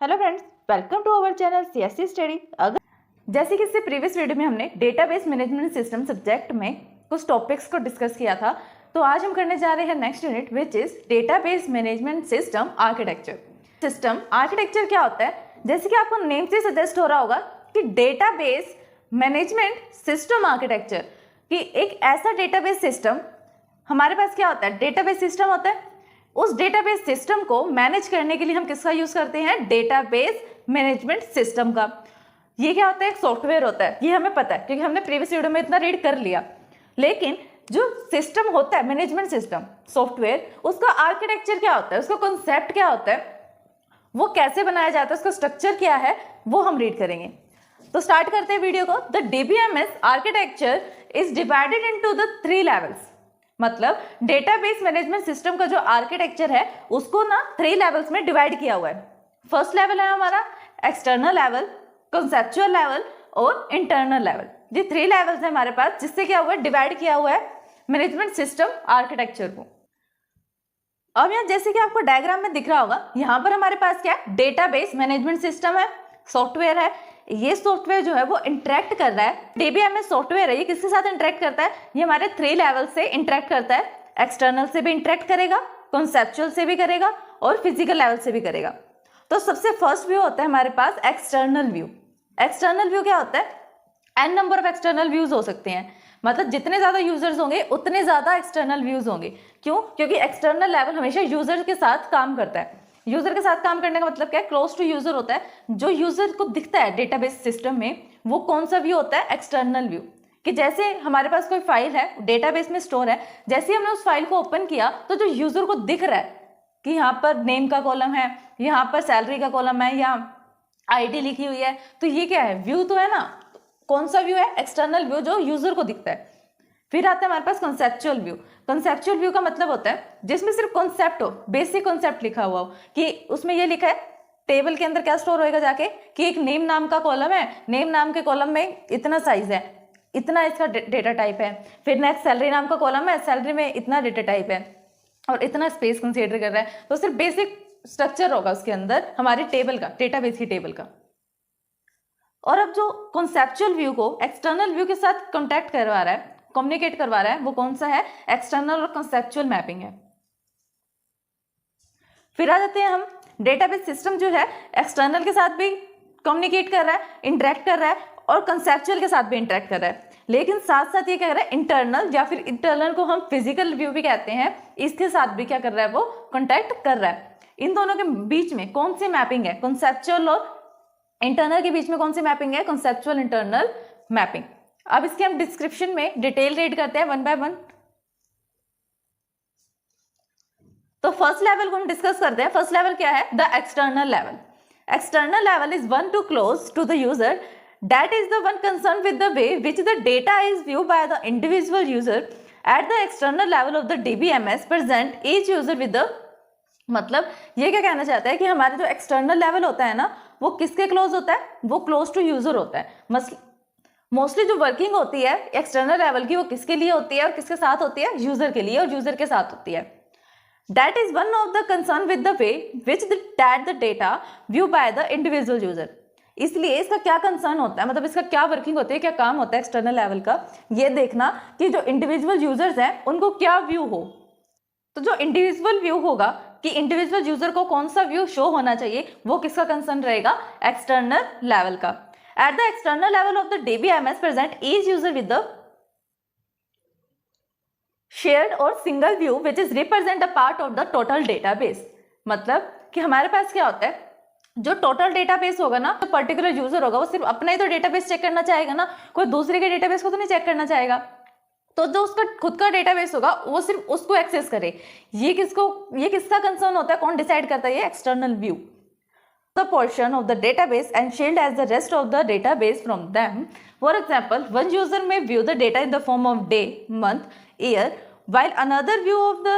Hello friends, welcome to our channel CSC study. अगर जैसे कि इससे प्रीवियस वीडियो में हमने डेटाबेस मैनेजमेंट सिस्टम सब्जेक्ट में कुछ टॉपिक्स को डिस्कस किया था, तो आज हम करने जा रहे हैं next unit which is database management system architecture. System architecture क्या होता है? जैसे कि आपको नेम से सजेस्ट हो रहा होगा कि डेटाबेस मैनेजमेंट सिस्टम आर्किटेक्चर, कि एक ऐसा डेटाबेस सिस्टम हमारे पास क्या होता है, डेटाबेस सिस्टम होता है। उस डेटाबेस सिस्टम को मैनेज करने के लिए हम किसका यूज करते हैं? डेटाबेस मैनेजमेंट सिस्टम का। ये क्या होता है? एक सॉफ्टवेयर होता है, ये हमें पता है क्योंकि हमने प्रीवियस वीडियो में इतना रीड कर लिया। लेकिन जो सिस्टम होता है, मैनेजमेंट सिस्टम सॉफ्टवेयर, उसका आर्किटेक्चर क्या होता है, उसका कॉन्सेप्ट क्या होता है, वो कैसे बनाया जाता है, उसका स्ट्रक्चर क्या है, वो हम रीड करेंगे। तो स्टार्ट करते हैं वीडियो को। The DBMS architecture is divided into the 3 levels. मतलब डेटाबेस मैनेजमेंट सिस्टम का जो आर्किटेक्चर है उसको ना 3 लेवल्स में डिवाइड किया हुआ है। फर्स्ट लेवल है हमारा एक्सटर्नल लेवल, कंसेप्चुअल लेवल और इंटरनल लेवल। ये 3 लेवल्स है हमारे पास, जिससे क्या हुआ है, डिवाइड किया हुआ है मैनेजमेंट सिस्टम आर्किटेक्चर को। अब यहाँ जैसे कि आपको डायग्राम में दिख रहा होगा, यहाँ पर हमारे पास क्या है, डेटाबेस मैनेजमेंट सिस्टम है, सॉफ्टवेयर है। ये सॉफ्टवेयर जो है वो इंटरेक्ट कर रहा है, डीबीएमएस सॉफ्टवेयर है, ये किसके साथ इंटरेक्ट करता है? ये हमारे 3 लेवल से इंटरेक्ट करता है। एक्सटर्नल से भी इंटरेक्ट करेगा, कॉन्सेप्चुअल से भी करेगा और फिजिकल लेवल से भी करेगा। तो सबसे फर्स्ट व्यू होता है हमारे पास एक्सटर्नल व्यू। एक्सटर्नल व्यू क्या होता है? N number of external views हो सकते हैं, मतलब जितने ज्यादा यूजर्स होंगे उतने ज्यादा एक्सटर्नल व्यूज होंगे। क्यों? क्योंकि एक्सटर्नल लेवल हमेशा यूजर के साथ काम करता है। यूजर के साथ काम करने का मतलब क्या है? क्लोज टू यूजर होता है। जो यूजर को दिखता है डेटाबेस सिस्टम में, वो कौन सा व्यू होता है? External view. कि जैसे हमारे पास कोई फाइल है, डेटाबेस में स्टोर है, जैसे ही हमने उस फाइल को ओपन किया तो जो यूजर को दिख रहा है कि यहाँ पर नेम का कॉलम है, यहाँ पर सैलरी का कॉलम है, यहाँ आईडी लिखी हुई है, तो ये क्या है? व्यू तो है ना। कौन सा व्यू है? एक्सटर्नल व्यू, जो यूजर को दिखता है। फिर आता है हमारे पास कंसेप्चुअल व्यू। कंसेप्चुअल व्यू का मतलब होता है जिसमें सिर्फ कॉन्सेप्ट हो, बेसिक कॉन्सेप्ट लिखा हुआ हो, कि उसमें ये लिखा है टेबल के अंदर क्या स्टोर होएगा जाके, कि एक नेम नाम का कॉलम है, नेम नाम के कॉलम में इतना साइज है, इतना इसका डेटा टाइप है। फिर नेक्स्ट सैलरी नाम का कॉलम है, सैलरी में इतना डेटा टाइप है और इतना स्पेस कंसीडर कर रहा है। तो सिर्फ बेसिक स्ट्रक्चर होगा उसके अंदर हमारी टेबल का, डेटाबेस की टेबल का। और अब जो कॉन्सेप्चुअल व्यू को एक्सटर्नल व्यू के साथ कॉन्टैक्ट करवा रहा है, कम्युनिकेट करवा रहा है, वो कौन सा है? एक्सटर्नल और कंसेप्चुअल मैपिंग है। फिर आ जाते हैं हम, डेटाबेस सिस्टम जो है एक्सटर्नल के साथ भी कम्युनिकेट कर रहा है, इंटरेक्ट कर रहा है और कंसेप्चुअल के साथ भी इंटरेक्ट कर रहा है। लेकिन साथ साथ ये क्या कर रहा है? इंटरनल, या फिर इंटरनल को हम फिजिकल व्यू भी कहते हैं, इसके साथ भी क्या कर रहा है? वो कॉन्टैक्ट कर रहा है। इन दोनों के बीच में कौन सी मैपिंग है? कंसेप्चुअल और इंटरनल के बीच में कौन सी मैपिंग है? Conceptual internal mapping. अब इसके हम डिस्क्रिप्शन में डिटेल रीड करते हैं वन बाय वन। तो फर्स्ट लेवल को हम डिस्कस करते हैं। फर्स्ट लेवल क्या है? The external level. External level is one too close to the user, that is the one concerned with the way which the data is viewed by the individual user at the external level of the DBMS present each user with the, मतलब ये क्या कहना चाहता है कि हमारा जो external level होता है ना, वो किसके क्लोज होता है? वो क्लोज टू यूजर होता है। मोस्टली जो वर्किंग होती है एक्सटर्नल लेवल की, वो किसके लिए होती है और किसके साथ होती है? यूजर के लिए और यूजर के साथ होती है। That is one of the concern with the way which that the data viewed by the individual user। इसलिए इसका क्या कंसर्न होता है, मतलब इसका क्या वर्किंग होती है, क्या काम होता है एक्सटर्नल लेवल का, ये देखना कि जो इंडिविजुअल यूजर्स हैं उनको क्या व्यू हो। तो जो इंडिविजुअल व्यू होगा कि इंडिविजुअल यूजर को कौन सा व्यू शो होना चाहिए, वो किसका कंसर्न रहेगा? एक्सटर्नल लेवल का। At the external level of the DBMS present each user with the shared और single view which is represent a part of the total database. मतलब कि हमारे पास क्या होता है, जो टोटल डेटाबेस होगा ना, तो पर्टिकुलर यूजर होगा वो सिर्फ अपना ही तो डेटाबेस चेक करना चाहेगा ना, कोई दूसरे के डेटाबेस को तो नहीं चेक करना चाहेगा। तो जो उसका खुद का डेटाबेस होगा वो सिर्फ उसको एक्सेस करे। ये किसका कंसर्न होता है? कौन डिसाइड करता है? ये external view. The portion of the database and shield as the rest of the database from them. For example, one user में view the data in the form of day, month, year, while another view of the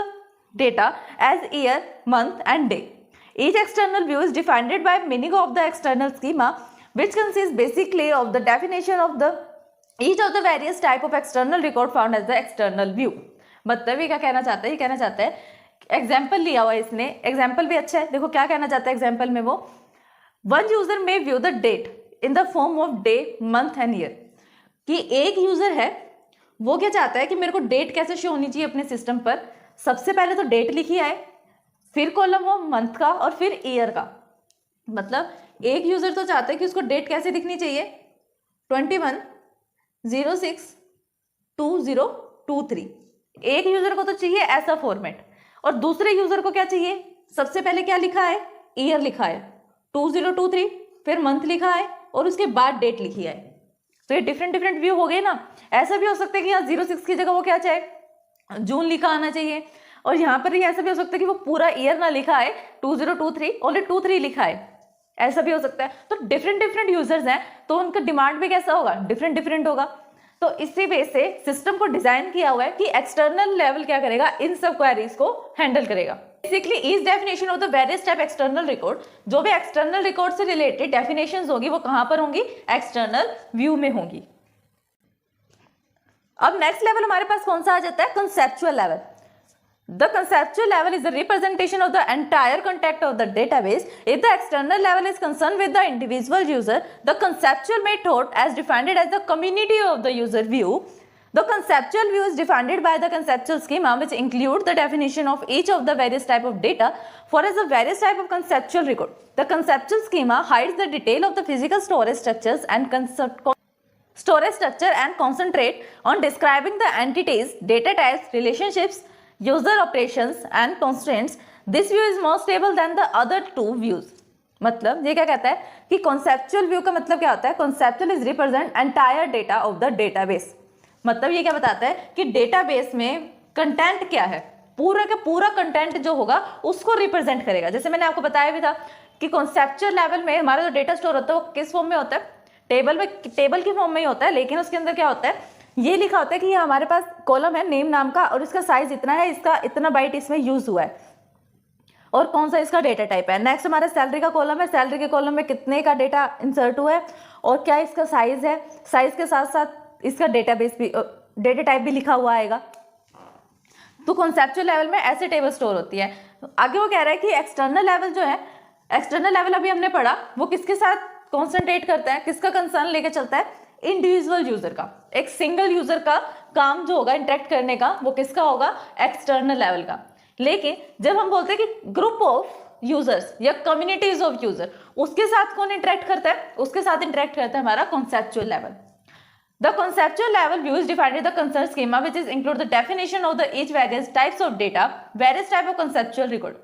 data as year, month and day. Each external view is defined by meaning of the external schema, which consists basically of the definition of the each of the various type of external record found as the external view। मतलब ये क्या कहना चाहता है? ये कहना चाहता है, एग्जाम्पल लिया हुआ है इसने, एग्जाम्पल भी अच्छा है। देखो क्या कहना चाहता है एग्जाम्पल में, वो वन यूजर में view the date in the form of day, month and year. कि एक यूजर है वो क्या चाहता है कि मेरे को डेट कैसे शो होनी चाहिए अपने सिस्टम पर। सबसे पहले तो डेट लिखी आए, फिर कॉलम हो मंथ का और फिर ईयर का। मतलब एक यूजर तो चाहता है कि उसको डेट कैसे दिखनी चाहिए, 21/06/2023। एक यूजर को तो चाहिए ऐसा फॉर्मेट, और दूसरे यूजर को क्या चाहिए, सबसे पहले क्या लिखा है, ईयर लिखा है 2023, फिर मंथ लिखा है और उसके बाद डेट लिखी है। तो ये डिफरेंट डिफरेंट व्यू हो गए ना। ऐसा भी हो सकता है कि यहाँ 06 की जगह वो क्या चाहे, जून लिखा आना चाहिए, और यहाँ पर ही ऐसा भी हो सकता है कि वो पूरा ईयर ना लिखा है 2023, ओनली 23 लिखा है, ऐसा भी हो सकता है। तो डिफरेंट डिफरेंट यूजर्स हैं तो उनका डिमांड भी कैसा होगा, डिफरेंट डिफरेंट होगा। तो इसी बेस से सिस्टम को डिजाइन किया हुआ है कि एक्सटर्नल लेवल क्या करेगा, इन सब क्वेरीज को हैंडल करेगा। Basically is definition of the various type external record, जो भी एक्सटर्नल रिकॉर्ड से रिलेटेड डेफिनेशंस होगी वो कहां पर होंगी, एक्सटर्नल व्यू में होंगी। अब नेक्स्ट लेवल हमारे पास कौन सा आ जाता है, conceptual level. The conceptual level is the representation of the entire content of the database. If the external level is concerned with the individual user, the conceptual method as defined as the community of the user view. The conceptual view is defined by the conceptual schema, which include the definition of each of the various type of data for as a various type of conceptual record. The conceptual schema hides the detail of the physical storage structures and concentrate on describing the entities, data types, relationships, user operations and constraints. This view is more stable than the other two views. मतलब ये क्या कहता है कि conceptual view का मतलब क्या होता है, conceptual is represent entire data of the database. मतलब ये क्या बताता है कि डेटाबेस में कंटेंट क्या है, पूरा का पूरा कंटेंट जो होगा उसको रिप्रेजेंट करेगा। जैसे मैंने आपको बताया भी था कि कॉन्सेप्चुअल लेवल में हमारा जो डेटा स्टोर होता है वो किस फॉर्म में होता है, टेबल की फॉर्म में ही होता है, लेकिन उसके अंदर क्या होता है, ये लिखा होता है कि हमारे पास कॉलम है नेम नाम का और इसका साइज इतना है, इसका इतना बाइट इसमें यूज हुआ है और कौन सा इसका डेटा टाइप है। नेक्स्ट हमारा सैलरी का कॉलम है, सैलरी के कॉलम में कितने का डेटा इंसर्ट हुआ है और क्या इसका साइज है, साइज के साथ साथ इसका डेटाबेस भी, डेटा टाइप भी लिखा हुआ आएगा। तो कॉन्सेप्चुअल लेवल में ऐसे टेबल स्टोर होती है। आगे वो कह रहा है कि एक्सटर्नल लेवल जो है, एक्सटर्नल लेवल अभी हमने पढ़ा, वो किसके साथ कॉन्सेंट्रेट करता है, किसका कंसर्न लेके चलता है, इंडिविजुअल यूजर का। एक सिंगल यूजर का काम जो होगा इंटरेक्ट करने का वो किसका होगा, एक्सटर्नल लेवल का। लेकिन जब हम बोलते हैं कि ग्रुप ऑफ यूजर्स या कम्युनिटीज ऑफ यूजर, उसके साथ कौन इंटरेक्ट करता है, उसके साथ इंटरेक्ट करता है हमारा conceptual level. The conceptual level view is defined in the concern schema, which is include the definition of the each various types of data, various type of conceptual record.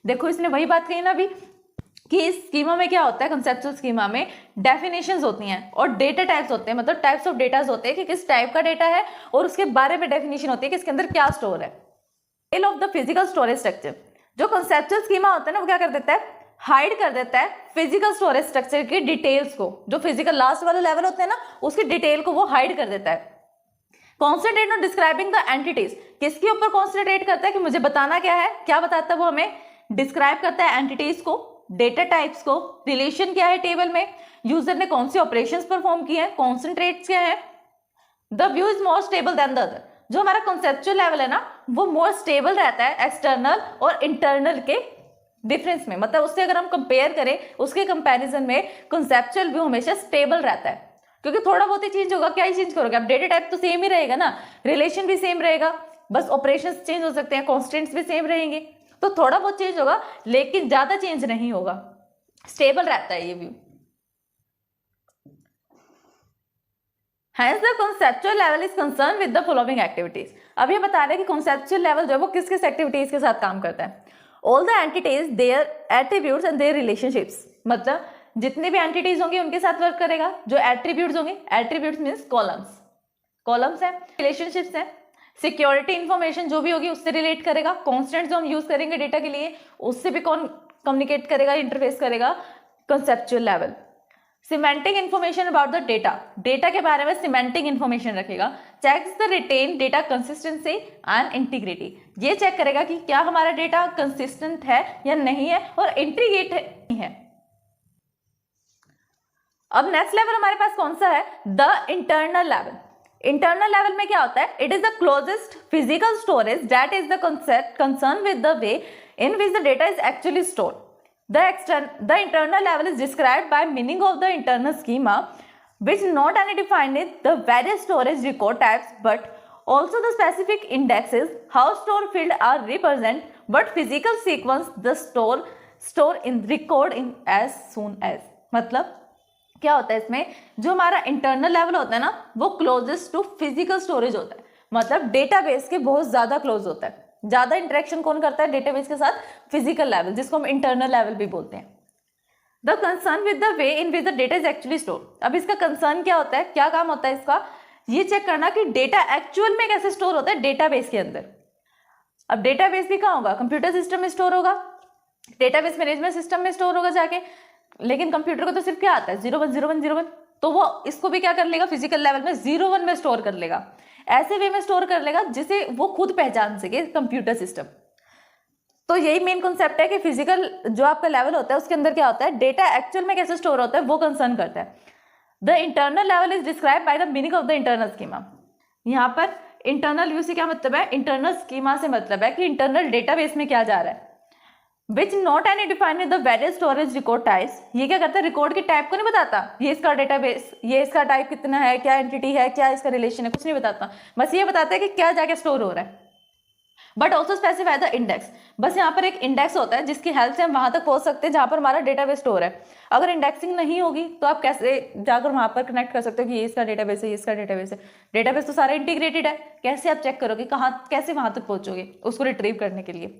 देखो इसने वही बात कही ना अभी कि इस स्कीमा में क्या होता है, कंसेप्चुअल स्कीमा में डेफिनेशंस होती हैं और डेटा टाइप्स होते हैं, मतलब टाइप्स ऑफ डेटाज होते हैं कि किस टाइप का डेटा है और उसके बारे में डेफिनेशन होती है कि इसके अंदर क्या स्टोर है। Detail of the physical storage structure, जो कंसेप्चुअल स्कीमा होता है ना वो क्या कर देता है, हाइड कर देता है फिजिकल स्टोरेज स्ट्रक्चर की डिटेल्स को। जो फिजिकल लास्ट वाला लेवल होता है ना उसकी डिटेल को वो हाइड कर देता है। Concentrate on describing the entities, किसके ऊपर कॉन्सेंट्रेट करता है कि मुझे बताना क्या है, क्या बताता है वो हमें, डिस्क्राइब करता है एंटिटीज को, डेटा टाइप्स को, रिलेशन क्या है टेबल में, यूजर ने कौन सी ऑपरेशंस परफॉर्म किए हैं, कॉन्सेंट्रेट्स क्या है। The view is more stable then the other, जो हमारा कॉन्सेप्चुअल लेवल है ना वो मोर स्टेबल रहता है एक्सटर्नल और इंटरनल के डिफरेंस में। मतलब उससे अगर हम कंपेयर करें, उसके कंपैरिजन में कॉन्सेप्चुअल व्यू हमेशा स्टेबल रहता है, क्योंकि थोड़ा बहुत ही चेंज होगा, क्या ही चेंज करोगे आप, डेटा टाइप तो सेम ही रहेगा ना, रिलेशन भी सेम रहेगा, बस ऑपरेशंस चेंज हो सकते हैं, कॉन्स्टेंट्स भी सेम रहेंगे, तो थोड़ा बहुत चेंज होगा लेकिन ज्यादा चेंज नहीं होगा, स्टेबल रहता है ये view. Hence the conceptual level is concerned with the following activities. अब ये बता रहे हैं कि conceptual level जो है वो किस किस एक्टिविटीज के साथ काम करता है। All the entities, their attributes and their relationships, मतलब जितने भी एंटिटीज होंगी उनके साथ वर्क करेगा। जो एट्रीब्यूट्स होंगे, एट्रीब्यूट्स मीन्स कॉलम्स, कॉलम्स हैं, रिलेशनशिप्स हैं, सिक्योरिटी इंफॉर्मेशन जो भी होगी उससे रिलेट करेगा, कॉन्स्टेंट जो हम यूज करेंगे डेटा के लिए उससे भी कौन कम्युनिकेट करेगा, इंटरफेस करेगा conceptual level. Semantic information about the data, data के बारे में सिमेंटिक इंफॉर्मेशन रखेगा। Checks the written data consistency and integrity, ये चेक करेगा कि क्या हमारा डेटा कंसिस्टेंट है या नहीं है और इंटीग्रेट नहीं है। अब नेक्स्ट लेवल हमारे पास कौन सा है, the internal level. Internal level में क्या होता है, it is the closest physical storage that is the concern with the way in which the data is actually stored. The internal level is described by meaning of the internal schema, which not only defines the various storage record types but also the specific indexes, how store field are represent, what physical sequence the store in record in as soon as। मतलब क्या होता है इसमें, जो हमारा internal level होता है ना वो क्लोजेस्ट टू फिजिकल स्टोरेज होता है, मतलब डेटाबेस के बहुत ज्यादा क्लोज होता है। ज्यादा इंटरेक्शन कौन करता है डेटाबेस के साथ, फिजिकल लेवल, जिसको हम इंटरनल लेवल भी बोलते हैं। The concern with the way in which the data is actually store. अब इसका कंसर्न क्या होता है, क्या काम होता है इसका, ये चेक करना कि डेटा एक्चुअल में कैसे स्टोर होता है डेटाबेस के अंदर। अब डेटाबेस भी कहाँ होगा, कंप्यूटर सिस्टम में स्टोर होगा, डेटाबेस मैनेजमेंट सिस्टम में स्टोर होगा जाके। लेकिन कंप्यूटर को तो सिर्फ क्या आता है 010101, तो वो इसको भी क्या कर लेगा, फिजिकल लेवल में 01 में स्टोर कर लेगा, ऐसे वे में स्टोर कर लेगा जिसे वो खुद पहचान सके कंप्यूटर सिस्टम। तो यही मेन कॉन्सेप्ट है कि फिजिकल जो आपका लेवल होता है उसके अंदर क्या होता है, डेटा एक्चुअल में कैसे स्टोर होता है वो कंसर्न करता है। The internal level is describe by the meaning of the internal schema. यहाँ पर इंटरनल व्यू से क्या मतलब है, इंटरनल स्कीमा से मतलब है कि इंटरनल डेटाबेस में क्या जा रहा है। Which not any define the various storage record types. ये क्या करता है, रिकॉर्ड के टाइप को नहीं बताता, ये इसका डेटाबेस, ये इसका टाइप कितना है, क्या एंटिटी है, क्या इसका रिलेशन है, कुछ नहीं बताता, बस ये बताता है कि क्या जाके स्टोर हो रहा है। But also specify the index, बस यहाँ पर एक इंडेक्स होता है जिसकी हेल्प से हम वहां तक पहुंच सकते हैं जहां पर हमारा डेटाबेस स्टोर है। अगर इंडेक्सिंग नहीं होगी तो आप कैसे जाकर वहां पर कनेक्ट कर सकते हो कि ये इसका डेटाबेस है, ये इसका डेटाबेस है। डेटाबेस तो सारा इंटीग्रेटेड है, कैसे आप चेक करोगे, कहाँ कैसे वहां तक पहुंचोगे उसको रिट्रीव करने के लिए।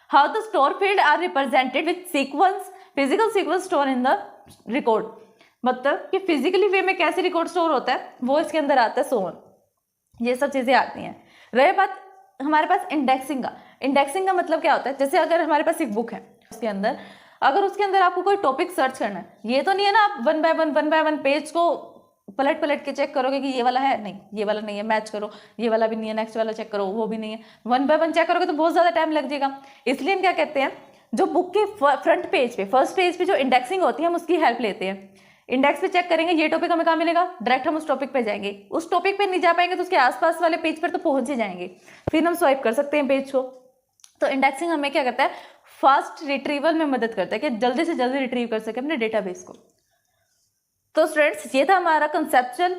How the store field are represented with sequence, physical sequence store in the record, मतलब कि फिजिकली वे में कैसे रिकॉर्ड स्टोर होता है वो इसके अंदर आता है, सोन, ये सब चीजें आती हैं। रही बात हमारे पास इंडेक्सिंग का, इंडेक्सिंग का मतलब क्या होता है, जैसे अगर हमारे पास एक बुक है उसके अंदर, अगर उसके अंदर आपको कोई टॉपिक सर्च करना है, ये तो नहीं है ना आप वन बाय वन पेज को पलट के चेक करोगे कि ये वाला है, नहीं ये वाला नहीं है, मैच करो, ये वाला भी नहीं है, नेक्स्ट वाला चेक करो, वो भी नहीं है, वन बाय वन चेक करोगे तो बहुत ज्यादा टाइम लग जाएगा। इसलिए हम क्या कहते हैं, जो बुक के फ्रंट पेज पे, फर्स्ट पेज पे जो इंडेक्सिंग होती है हम उसकी हेल्प लेते हैं। इंडेक्स पे चेक करेंगे ये टॉपिक हमें कहाँ मिलेगा, डायरेक्ट हम उस टॉपिक पे जाएंगे, उस टॉपिक पे नहीं जा पाएंगे तो उसके आसपास वाले पेज पर तो पहुंच ही जाएंगे, फिर हम स्वाइप कर सकते हैं पेज को। तो इंडेक्सिंग हमें क्या करता है, फास्ट रिट्रीवल में मदद करता है कि जल्दी से जल्दी रिट्रीव कर सके अपने डेटाबेस को। तो स्टूडेंट्स ये था हमारा कंसेप्चुअल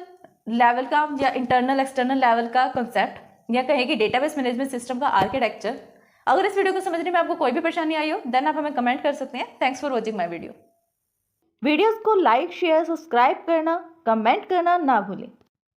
लेवल का या इंटरनल एक्सटर्नल लेवल का कंसेप्ट, या कहें कि डेटाबेस मैनेजमेंट सिस्टम का आर्किटेक्चर। अगर इस वीडियो को समझने में आपको कोई भी परेशानी आई हो देन आप हमें कमेंट कर सकते हैं। Thanks for watching my video. Videos को लाइक शेयर सब्सक्राइब करना कमेंट करना ना भूलें।